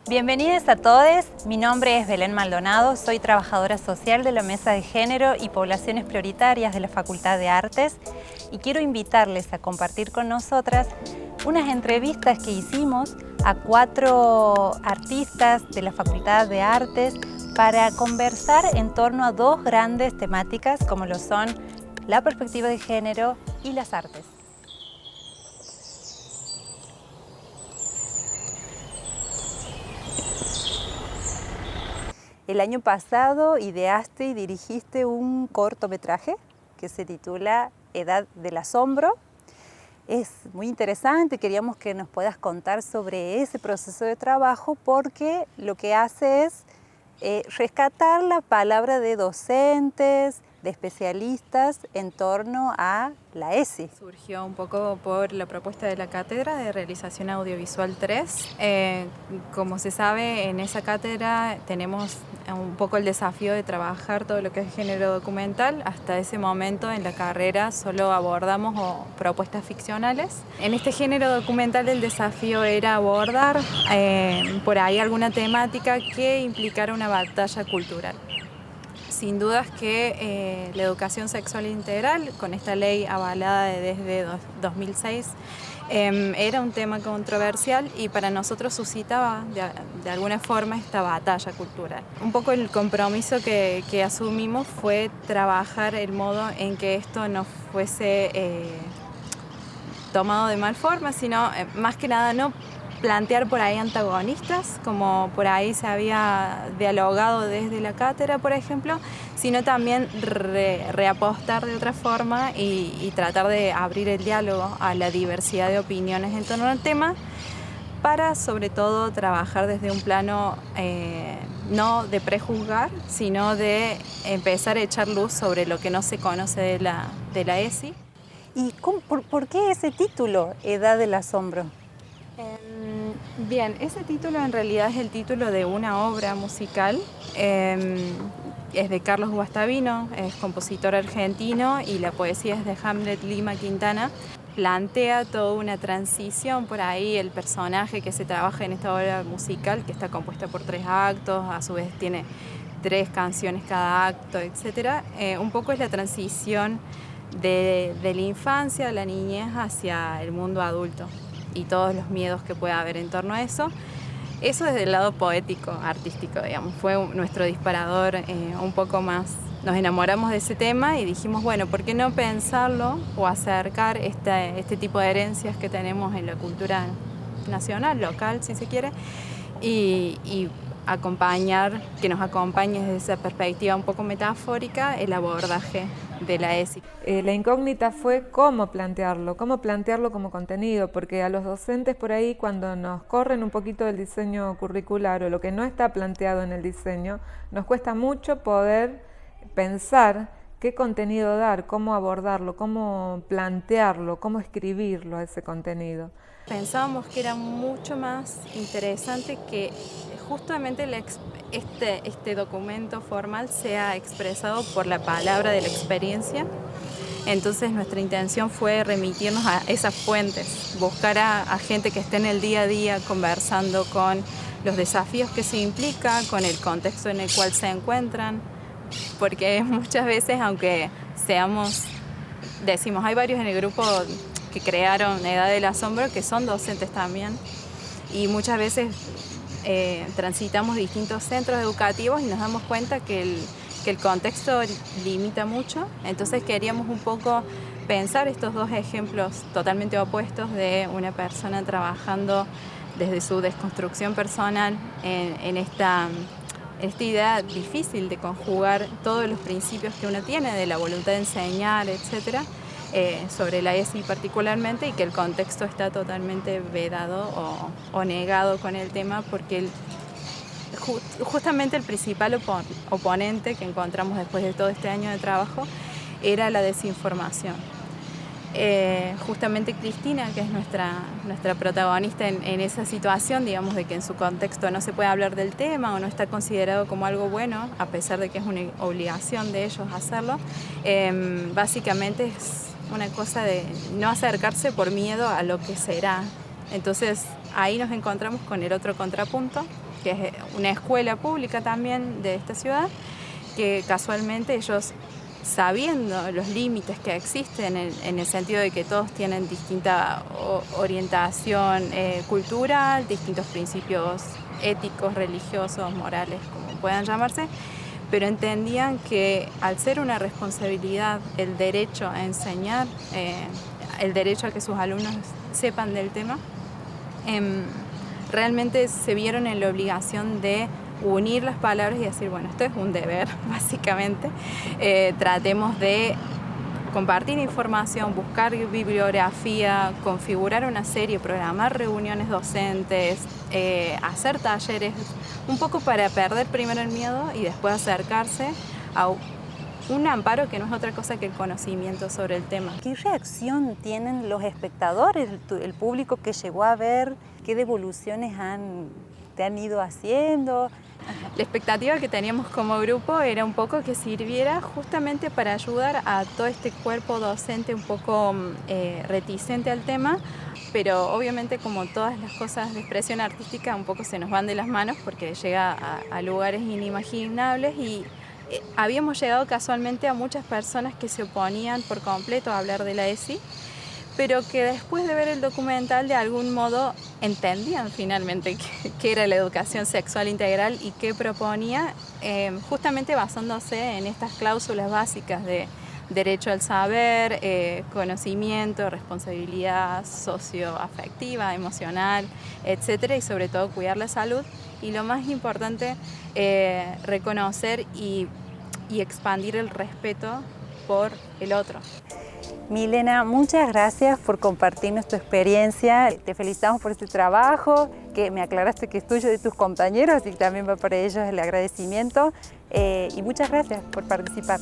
Bienvenidos a todos, mi nombre es Belén Maldonado, soy trabajadora social de la Mesa de Género y Poblaciones Prioritarias de la Facultad de Artes y quiero invitarles a compartir con nosotras unas entrevistas que hicimos a 4 artistas de la Facultad de Artes para conversar en torno a 2 grandes temáticas como lo son la perspectiva de género y las artes. El año pasado ideaste y dirigiste un cortometraje que se titula Edad del Asombro. Es muy interesante, queríamos que nos puedas contar sobre ese proceso de trabajo porque lo que hace es rescatar la palabra de docentes, de especialistas en torno a la ESI. Surgió un poco por la propuesta de la cátedra de realización audiovisual 3. Como se sabe, en esa cátedra tenemos un poco el desafío de trabajar todo lo que es género documental. Hasta ese momento en la carrera solo abordamos propuestas ficcionales. En este género documental el desafío era abordar por ahí alguna temática que implicara una batalla cultural. Sin dudas que la educación sexual integral, con esta ley avalada desde 2006, era un tema controversial y para nosotros suscitaba de alguna forma esta batalla cultural. Un poco el compromiso que asumimos fue trabajar el modo en que esto no fuese tomado de mal forma, sino más que nada no plantear por ahí antagonistas, como por ahí se había dialogado desde la cátedra, por ejemplo, sino también reapostar de otra forma y tratar de abrir el diálogo a la diversidad de opiniones en torno al tema, para sobre todo trabajar desde un plano no de prejuzgar, sino de empezar a echar luz sobre lo que no se conoce de la ESI. ¿Y por qué ese título, Edad del Asombro? Bien, ese título en realidad es el título de una obra musical. Es de Carlos Guastavino, es compositor argentino y la poesía es de Hamlet Lima Quintana. Plantea toda una transición por ahí, el personaje que se trabaja en esta obra musical, que está compuesta por 3 actos, a su vez tiene 3 canciones cada acto, etc. Un poco es la transición de la infancia, de la niñez hacia el mundo adulto y todos los miedos que pueda haber en torno a eso. Eso desde el lado poético, artístico, digamos, fue nuestro disparador un poco más. Nos enamoramos de ese tema y dijimos, bueno, ¿por qué no pensarlo o acercar este tipo de herencias que tenemos en la cultura nacional, local, si se quiere, y que nos acompañe desde esa perspectiva un poco metafórica el abordaje de la ESI. La incógnita fue cómo plantearlo como contenido, porque a los docentes por ahí cuando nos corren un poquito del diseño curricular o lo que no está planteado en el diseño, nos cuesta mucho poder pensar qué contenido dar, cómo abordarlo, cómo plantearlo, cómo escribirlo a ese contenido. Pensábamos que era mucho más interesante que justamente este documento formal sea expresado por la palabra de la experiencia. Entonces nuestra intención fue remitirnos a esas fuentes, buscar a gente que esté en el día a día conversando con los desafíos que se implica, con el contexto en el cual se encuentran, porque muchas veces, aunque decimos, hay varios en el grupo que crearon Edad del Asombro que son docentes también, y muchas veces transitamos distintos centros educativos y nos damos cuenta que el contexto limita mucho. Entonces queríamos un poco pensar estos 2 ejemplos totalmente opuestos de una persona trabajando desde su desconstrucción personal en esta idea difícil de conjugar todos los principios que uno tiene de la voluntad de enseñar, etcétera, sobre la ESI particularmente, y que el contexto está totalmente vedado o negado con el tema, porque justamente el principal oponente que encontramos después de todo este año de trabajo era la desinformación. Justamente Cristina, que es nuestra protagonista en esa situación, digamos, de que en su contexto no se puede hablar del tema o no está considerado como algo bueno, a pesar de que es una obligación de ellos hacerlo, básicamente es una cosa de no acercarse por miedo a lo que será. Entonces ahí nos encontramos con el otro contrapunto, que es una escuela pública también de esta ciudad, que casualmente ellos, sabiendo los límites que existen en el sentido de que todos tienen distinta orientación cultural, distintos principios éticos, religiosos, morales, como puedan llamarse, pero entendían que al ser una responsabilidad el derecho a enseñar, el derecho a que sus alumnos sepan del tema, realmente se vieron en la obligación de unir las palabras y decir, bueno, esto es un deber, básicamente. Tratemos de compartir información, buscar bibliografía, configurar una serie, programar reuniones docentes, hacer talleres, un poco para perder primero el miedo y después acercarse a un amparo que no es otra cosa que el conocimiento sobre el tema. ¿Qué reacción tienen los espectadores, el público que llegó a ver? ¿Qué devoluciones te han ido haciendo? La expectativa que teníamos como grupo era un poco que sirviera justamente para ayudar a todo este cuerpo docente un poco reticente al tema, pero obviamente como todas las cosas de expresión artística un poco se nos van de las manos porque llega a lugares inimaginables y habíamos llegado casualmente a muchas personas que se oponían por completo a hablar de la ESI, pero que después de ver el documental de algún modo entendían finalmente qué era la educación sexual integral y qué proponía, justamente basándose en estas cláusulas básicas de derecho al saber, conocimiento, responsabilidad socioafectiva, emocional, etcétera, y sobre todo cuidar la salud y lo más importante, reconocer y expandir el respeto por el otro. Milena, muchas gracias por compartirnos tu experiencia. Te felicitamos por este trabajo, que me aclaraste que es tuyo y de tus compañeros y también va para ellos el agradecimiento. Y muchas gracias por participar.